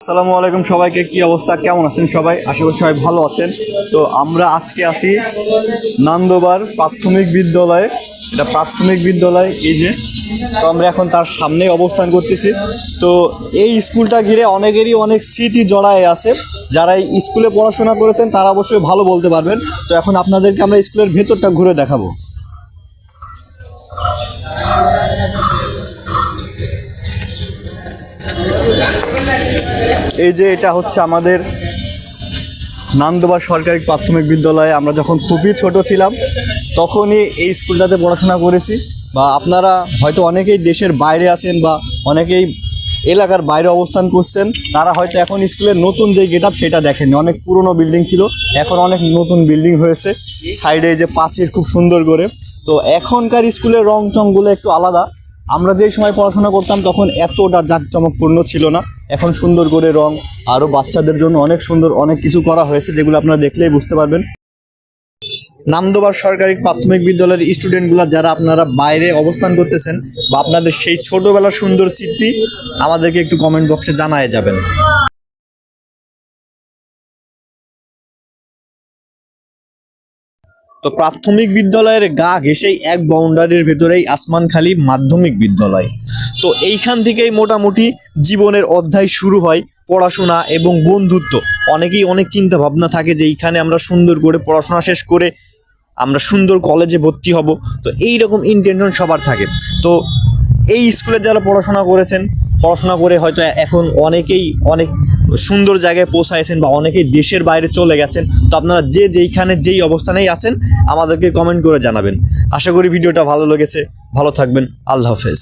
আসসালামু আলাইকুম সবাইকে, কি অবস্থা, কেমন আছেন সবাই? আশা করি সবাই ভালো আছেন। তো আমরা আজকে আসি নান্দোবার প্রাথমিক বিদ্যালয়ে। এটা প্রাথমিক বিদ্যালয়, এই যে। তো আমরা এখন তার সামনেই অবস্থান করতেছি। তো এই স্কুলটা ঘিরে অনেকেরই অনেক স্মৃতি জড়ায় আছে। যারা এই স্কুলে পড়াশোনা করেছেন তারা অবশ্যই ভালো বলতে পারবেন। তো এখন আপনাদেরকে আমরা স্কুলের ভেতরটা ঘুরে দেখাবো। এই যে এটা হচ্ছে আমাদের নান্দোবার সরকারি প্রাথমিক বিদ্যালয়ে। আমরা যখন খুবই ছোট ছিলাম তখনই এই স্কুলটাতে পড়াশোনা করেছি। বা আপনারা হয়তো অনেকেই দেশের বাইরে আছেন বা অনেকেই এলাকার বাইরে অবস্থান করছেন, তারা হয়তো এখন স্কুলের নতুন যে গেট আপ সেটা দেখেননি। অনেক পুরনো বিল্ডিং ছিল, এখন অনেক নতুন বিল্ডিং হয়েছে। সাইডে যে প্রাচীর খুব সুন্দর করে। তো এখনকার স্কুলের রং চংগুলো একটু আলাদা। আমরা যেই সময় পড়াশোনা করতাম তখন এতটা জাঁকজমকপূর্ণ ছিল না। এখন সুন্দর করে রং, আরও বাচ্চাদের জন্য অনেক সুন্দর অনেক কিছু করা হয়েছে, যেগুলো আপনারা দেখলেই বুঝতে পারবেন। নান্দোবার সরকারি প্রাথমিক বিদ্যালয়ের স্টুডেন্টগুলো যারা আপনারা বাইরে অবস্থান করতেছেন বা আপনাদের সেই ছোটোবেলার সুন্দর স্মৃতি আমাদেরকে একটু কমেন্ট বক্সে জানায় যাবেন। তো প্রাথমিক বিদ্যালয়ের গা ঘেঁষেই এক বাউন্ডারির ভেতরেই আসমানখালী মাধ্যমিক বিদ্যালয়। তো এইখান থেকেই মোটামুটি জীবনের অধ্যায় শুরু হয়, পড়াশোনা এবং বন্ধুত্ব। অনেকেই অনেক চিন্তা ভাবনা থাকে যে এইখানে আমরা সুন্দর করে পড়াশোনা শেষ করে আমরা সুন্দর কলেজে ভর্তি হব। তো এই রকম ইন্টেনশন সবার থাকে। তো এই স্কুলে যারা পড়াশোনা করেছেন, পড়াশোনা করে হয়তো এখন অনেকেই অনেক সুন্দর জায়গায় পৌঁছাইছেন বা অনেকেই দেশের বাইরে চলে গেছেন। তো আপনারা যে যেইখানে যেই অবস্থানেই আছেন আমাদেরকে কমেন্ট করে জানাবেন। আশা করি ভিডিওটা ভালো লেগেছে। ভালো থাকবেন। আল্লাহ হাফেজ।